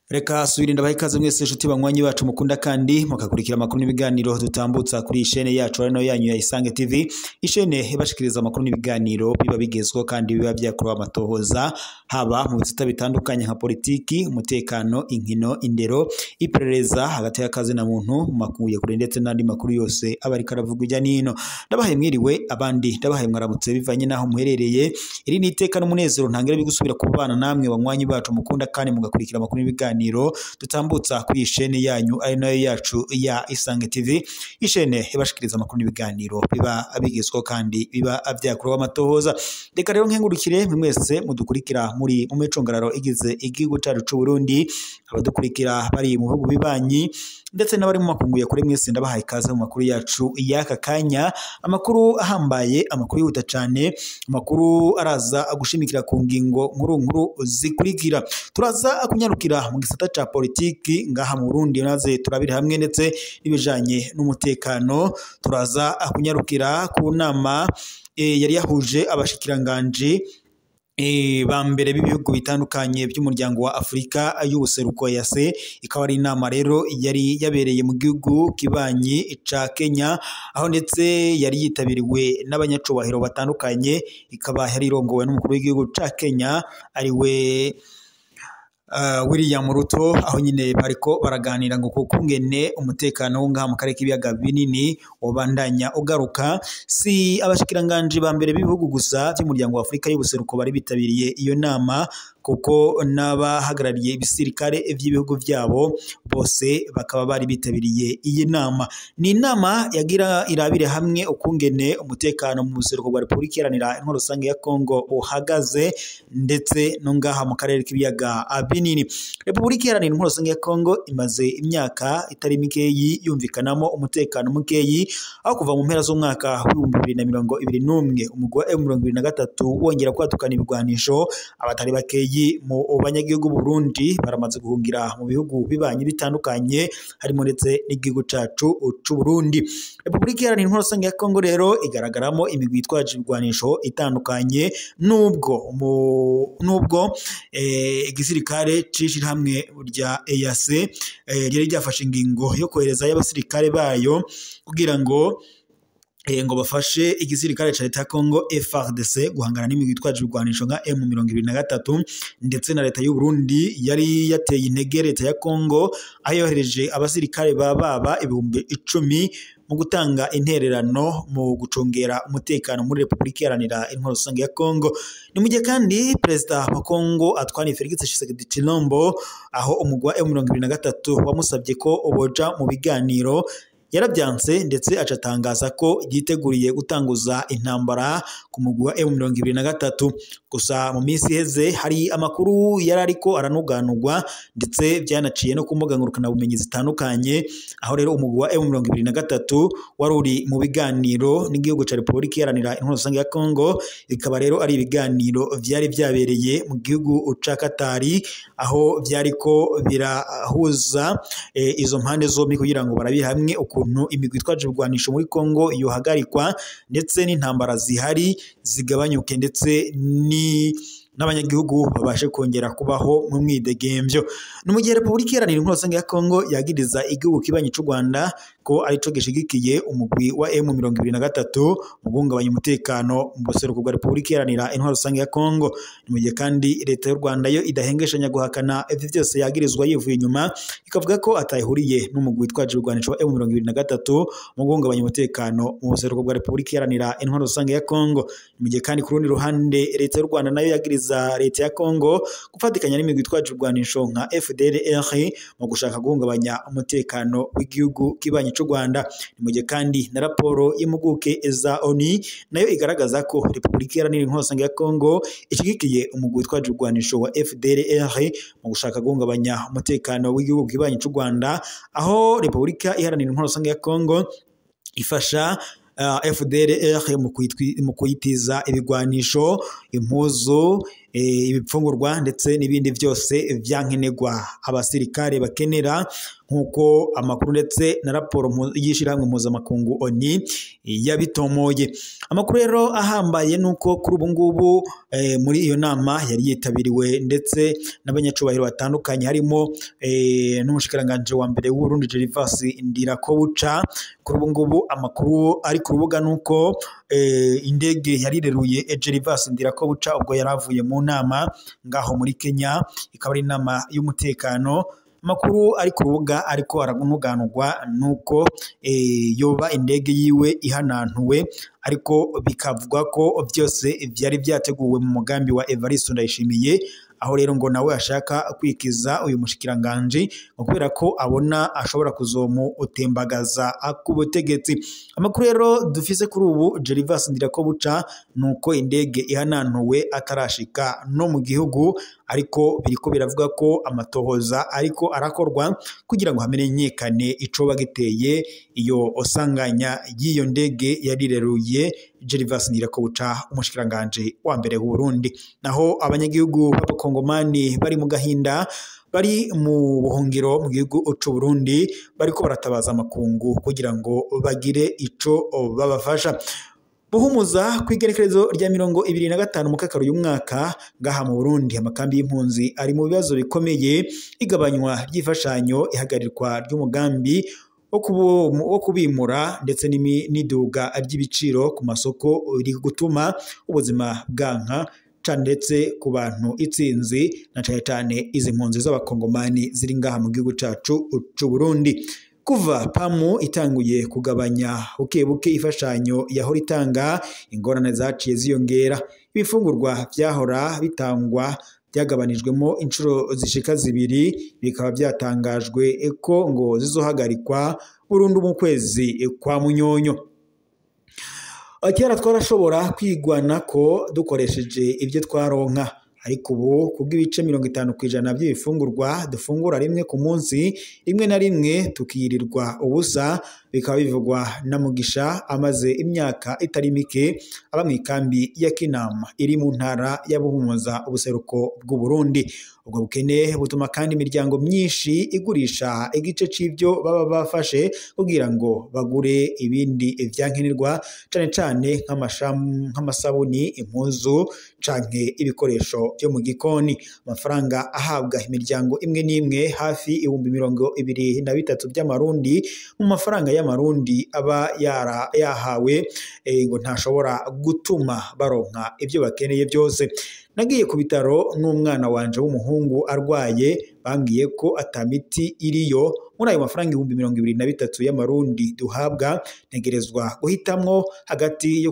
Reka subirinde abahikaze mwese inshuti banywanyi bacu mukunda kandi mukakurikira amakuru n'ibiganiro dutambutsa kuri ishene yacu ari no yanyu ya Isange TV. Ishene ibashikiriza amakuru n'ibiganiro biba bigezweho kandi biba byakuruwe amatohoza haba mu bisata bitandukanye nka politiki, umutekano, inkino, indero, iperereza hagati y'akazi na muntu, makuye kure ndetse n'andi makuru yose aba ari karavugwa ijya nino. Ndabahaye mwiriwe abandi ndabahaye mwaramutse bivanye naho muherereye. Iri ni iteka n'umunezero ntangere bigusubira kubana namwe banywanyi bacu mukunda kandi mugakurikira amakuru n'ibiganiro dutambutsa kuri ishene yanyu ari nayo yacu ya Isange TV. Ishene ibashikiriza amakuru n'ibiganiro biba abigezweho kandi biba byakuruwe amatohoza. Reka rero nkengurukire mwese mudukurikira muri mu mecungararo igize igihugu cyacu cy'u Burundi, abadukurikira bari mu bihugu bibanyi ndetse n'abari mu makunguye kuri mwese ndabahaye ikaze mu makuru yacu y'aka kanya. Amakuru ahambaye, amakuru yihuta cyane, amakuru araza agushimikira ku ngingo nkuru zikurikira. Turaza akunyarukira mu gisata cha politiki ngaha mu Burundi naze turabiri hamwe ndetse n'ibijanye n'umutekano. Turaza akunyarukira ku nama yari yahuje abashikiranganje ba mbere b'ibihugu bitandukanye by'umuryango wa Afrika y'ubuseruko EAC. Ikaba ari inama rero yari yabereye mu gihugu kibanyi ca Kenya, aho ndetse yari yitabiriwe n'abanyacubahiro batandukanye. Ikaba yari irongowe n'umukuru w'igihugu ca Kenya ariwe William Ruto, aho nyine bariko baraganira ngo kungene umutekano w'ungaha mu karere k'ibiyaga binini ubandanya ugaruka. Si abashikiranganje ba mbere b'ibihugu gusa by'umuryango wa Afrika y'ubuseruko bari bitabiriye iyo nama, kuko n'abahagarariye ibisirikare by'ibihugu byabo bose bakaba bari bitabiriye iyi nama. Ni inama yagira irabire hamwe ukungene umutekano mu buseruko bwa Repubulika Iharanira Intwaro Rusange ya Kongo uhagaze ndetse no ngaha mu karere k'ibiyaga binini. Repubulika Iharanira Intwaro Rusange ya Kongo imaze imyaka itari mikeyi yumvikanamo umutekano mukeyi, aho kuva mu mpera z'umwaka wa 2021 umugwi wa M23 wongera kwatukana ibigwanisho. Abatari bakeyi mu banyagihugu b'u Burundi baramaze guhungira mu bihugu bibanyi bitandukanye harimo ndetse n'igihugu cacu c'u Burundi. Repubulika Iharanira Intwaro Rusange ya Kongo rero igaragaramo imigwi itwaje ibigwanisho itandukanye, nubwo igisirikare cishira hamwe rya EAC yari ryafashe ingingo yo kohereza y'abasirikare bayo kugira ngo bafashe igisirikare ca leta ya Kongo FARDC guhangana n'imigwi itwaje ibigwanisho nka M23, ndetse na leta y'u Burundi yari yateye intege leta ya Kongo aho yohereje abasirikare baba ibihumbi 10 mu gutanga intererano mu gucungera umutekano muri Repubulika Iharanira Intwaro Rusange ya Kongo. Ni mu gihe kandi Perezida wa Kongo Antoine Félix Tshisekedi Tshilombo aho umugwi wa M23 wamusabye ko oboja mu biganiro yarabyanse, ndetse acatangaza ko yiteguriye gutanguza intambara ku mugwi wa M23. Gusa mu minsi heze hari amakuru yarariko aranuganurwa ndetse byanaciye no kumbuga ngurukana bumenyi zitandukanye, aho rero umugwi wa M23 waruri mu biganiro n'igihugu ca Repubulika Iharanira Intwaro Rusange ya Kongo. Ikaba rero ari ibiganiro vyari byabereye mu gihugu ca Katari, aho byariko birahuza izo mpande zombi kugira ngo barabire hamwe ukuntu imigwi itwaje ibigwanisho muri Kongo yohagarikwa ndetse n'intambara zihari zigabanyuke ndetse n'abanyagihugu babashe kongera kubaho mu mwidegemvyo. Ni mu gihe Repubulika Iharanira Intwaro Rusange ya Kongo yagiriza igihugu kibanyi c'u Rwanda ko arico gishigikiye umugwi wa M23 mu guhungabanya umutekano mu buseruko bwa Repubulika Iharanira Intwaro Rusange ya Kongo. Ni mu gihe kandi leta y'u Rwanda yo idahengeshanya guhakana ivyo vyose yagirizwa yivuye inyuma, ikavuga ko atayihuriye n'umugwi witwaje ibigwanisho wa M23 mu guhungabanya umutekano mu buseruko bwa Repubulika Iharanira Intwaro Rusange ya Kongo. Ni mu gihe kandi ku rundi ruhande leta y'u Rwanda nayo yagiriza leta ya Kongo gufatikanya n'imigwi itwaje ibigwanisho nka FDLR mu gushaka guhungabanya umutekano w'igihugu kibanyi c'u Rwanda. Ni mu gihe kandi na raporo y'impuguke za ONU nayo igaragaza ko Repubulika Iharanira Intwaro Rusange ya Kongo ishigikiye umugwi witwaje ibigwanisho wa FDLR mu gushaka guhungabanya umutekano w'igihugu kibanyi c'u Rwanda, aho Repubulika Iharanira Intwaro Rusange ya Kongo ifasha FDLR mu kuyitiza ibigwanisho, impuzu, ibipfungurwa ndetse n'ibindi byose vyankenerwa abasirikare bakenera nkuko amakuru ndetse na raporo y'ishirahamwe mpuzamakungu ONU yabitomoye. Amakuru rero ahambaye nuko kuri ubu ngubu muri iyo nama yari yitabiriwe ndetse n'abanyacubahiro batandukanye harimo n'umushikiranganje wa mbere w'u Burundi Gervas Ndirakobuca. Kuri ubu ngubu amakuru ari ku rubuga nuko indege yarireruye Gervas Ndirakobuca ubwo yaravuye mu nama ngaho muri Kenya, ikaba ari inama y'umutekano. Amakuru ari ku rubuga ariko aranuganurwa nuko yoba indege yiwe ihanantuwe, ariko bikavuga ko byose byari byateguwe mu mugambi wa Evariste Ndayishimiye, aho rero ngo nawe ashaka kwikiza uyu mushikiranganje kubera ko abona ashobora kuzomutembagaza akubutegetsi. Amakuru rero dufise kuri ubu Gervas Ndirakobuca nuko indege ihanantuwe atarashika no mu gihugu, ariko biriko biravuga ko amatohoza ariko arakorwa kugira ngo hamenyekane ico bagiteye iyo osanganya y'iyo ndege yarireruye Gervas Ndirakobuca umushikiranganje wa mbere w'u Burundi. Naho abanyagihugu b'abakongomani bari mu gahinda bari mu buhungiro mu gihugu c'u Burundi bariko baratabaza amakungu kugira ngo bagire ico babafasha. Buhumuza kwigerekerezo rya 25 mu kakaro y'umwaka ngaha mu Burundi, amakambi y'impunzi ari mu bibazo bikomeye, igabanywa ry'ifashanyo, ihagarirwa ry'umugambi wo kubimura ndetse n'iduga ry'ibiciro ku masoko iri gutuma ubuzima bwanka ndetse ku bantu itsinzi na cyane izi mpunzi z'abakongomani ziri ngaha mu gihugu cacu c'u Burundi. Kuva pamu itanguye kugabanya buke ifashanyo yahora itanga, ingorane zaciye ziyongera. Ibifungurwa vyahora bitangwa byagabanijwemo inshuro zishika zibiri, bikaba byatangajwe ko ngo zizohagarikwa burundu mu kwezi kwa Munyonyo. Kera twarashobora kwigwana ko dukoresheje ibyo twaronka, ariko ubu kubw'ibice 50% by'ibifungurwa dufungura rimwe ku munsi, rimwe na rimwe tukirirwa ubusa. Bikaba bivugwa na Mugisha amaze imyaka itari mike aba mu ikambi ya Kinama iri mu ntara ya Buhumuza ubuseruko bw'u Burundi. Ubwo bukene butuma kandi imiryango myinshi igurisha igice c'ivyo baba bafashe kugira ngo bagure ibindi vyankenerwa, cane nk'amasabuni, impuzu canke ibikoresho byo mu gikoni. Amafaranga ahabwa imiryango imwe n'imwe hafi 23,000 by'amarundi mu mafaranga y'amarundi aba yahawe ngo ntashobora gutuma baronka ibyo bakeneye byose. Nagiye ku bitaro n'umwana wanje w'umuhungu arwaye, bambwiye ko atamiti iriyo. Muri ayo mafaranga 23,000 y'amarundi duhabwa, ntegerezwa guhitamwo hagati yo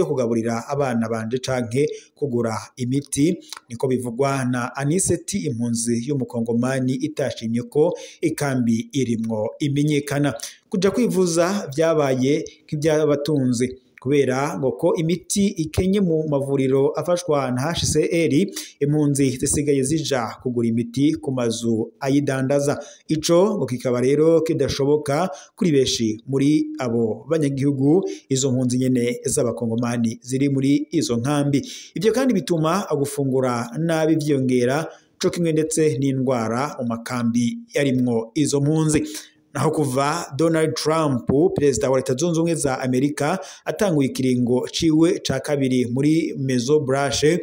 kugaburira abana banje canke kugura imiti. Niko bivugwa na Aniseti, impunzi y'umukongomani itashimye ko ikambi irimwo imenyekana. Kuja kwivuza byabaye nk'ibyabatunze kubera ngo ko imiti ikenye mu mavuriro afashwa na HCR, impunzi zisigaye zija kugura imiti ku mazu ayidandaza. Ico ngo kikaba rero kidashoboka kuri beshi muri abo banyagihugu, izo mpunzi nyene z'abakongomani ziri muri izo nkambi. Ivyo kandi bituma gufungura nabi vyongera, co kimwe ndetse n'indwara mu makambi yarimwo izo mpunzi. Naho kuva Donald Trump, perezida wa Leta Zunze Ubumwe za Amerika, atanguye ikiringo ciwe ca kabiri muri Maison Blanche,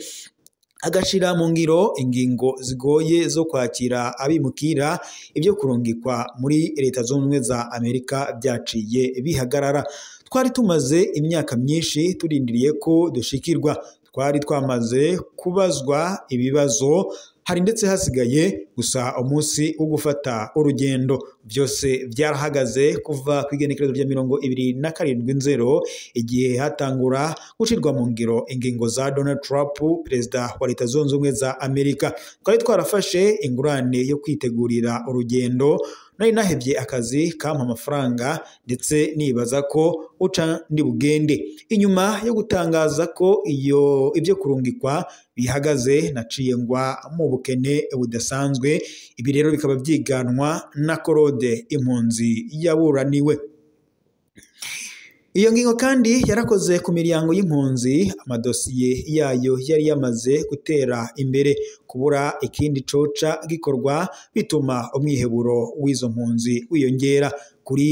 agashira mu ngiro ingingo zigoye zo kwakira abimukira, ibyo kurungikwa muri Leta Zunze Ubumwe za Amerika byaciye bihagarara. Twari tumaze imyaka myinshi turindiriye ko dushikirwa, twari twamaze kubazwa ibibazo, hari ndetse hasigaye gusa umunsi wo gufata urugendo. Byose byarahagaze kuva ku igenekerezo rya 27/0 igihe hatangura gushirwa mu ngiro ingingo za Donald Trump, perezida wa Leta Zunze Ubumwe za Amerika. Twari twarafashe ingurane yo kwitegurira urugendo, nari nahebye akazi kampa amafaranga ndetse nibaza ko uca ndi bugende. Inyuma yo gutangaza ko ibyo kurungikwa bihagaze, naciye ngwa mu bukene budasanzwe. Ibi rero bikaba byiganwa na Korode, impunzi yaburaniwe. Iyo ngingo kandi yarakoze ku miryango y'impunzi amadosiye yayo yari yamaze gutera imbere kubura ikindi coca gikorwa bituma umwiheburo w'izo mpunzi wiyongera kuri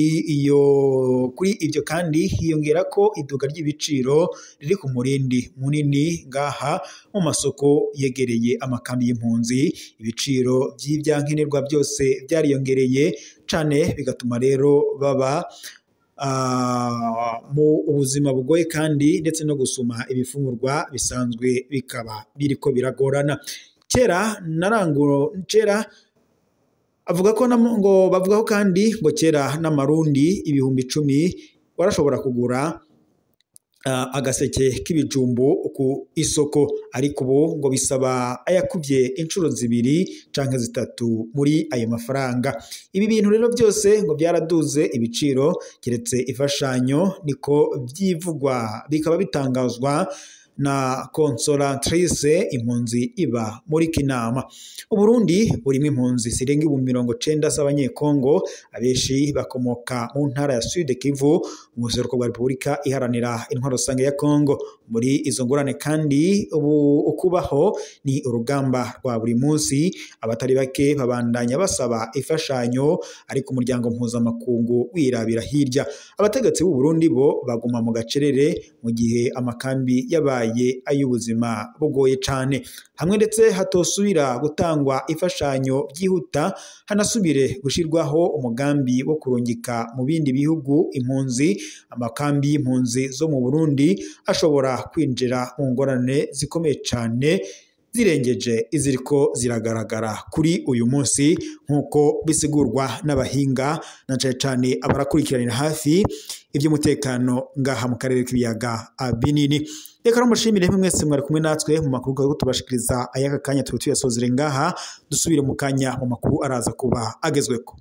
ibyo kandi hiyongera ko iduka ry'ibiciro riri ku murindi munini ngaha mu masoko yegereye amakambi y'impunzi ibiciro by'ibyankenerwa byose byariyongereye cane bigatuma rero baba mu ubuzima bugoye kandi ndetse no gusuma ibifungurwa bisanzwe bikaba biriko biragorana kera avuga ko ngo bavuga ko kandi ngo kera n'amarundi 10,000 warashobora kugura agaseke k'ibijumbu ku isoko ariko ubu ngo bisaba ayakuvye inshuro 2 canke 3 muri ayo mafaranga. Ibi bintu rero byose ngo byaraduze ibiciro kiretse ifashanyo niko byivugwa bikaba bitangazwa na Consolatrice impunzi iba muri Kinama. Uburundi burimo impunzi zirenga 90 z'abanyekongo abeshi bakomoka mu ntara ya Sud Kivu mu buseruko bwa Repubulika iharanira intwaro rusange ya Kongo. Muri izo ngorane kandi ubu ukubaho ni urugamba rwa buri munsi abatari bake babandanya basaba ifashanyo ariko umuryango mpuzamakungu wirabira hirya. Abategetsi b'u Burundi bo baguma mu gacerere mu gihe amakambi yabaye ay'ubuzima bugoye cane hamwe ndetse hatosubira gutangwa ifashanyo byihuta hanasubire gushirwaho umugambi wo kurungika mu bindi bihugu impunzi. Amakambi y'impunzi zo mu Burundi ashobora kwinjira mu ngorane zikomeye cane zirengeje iziriko ziragaragara kuri uyu munsi nkuko bisigurwa n'abahinga na cane abarakurikiranira hafi iby'umutekano ngaha mu karere k'ibiyaga binini. Reka mushimire mwese mwari kumwe natwe mu makuru ko tubashikiriza ayaka kanya tuyasozere ngaha dusubire mu kanya mu makuru araza kuba agezweko.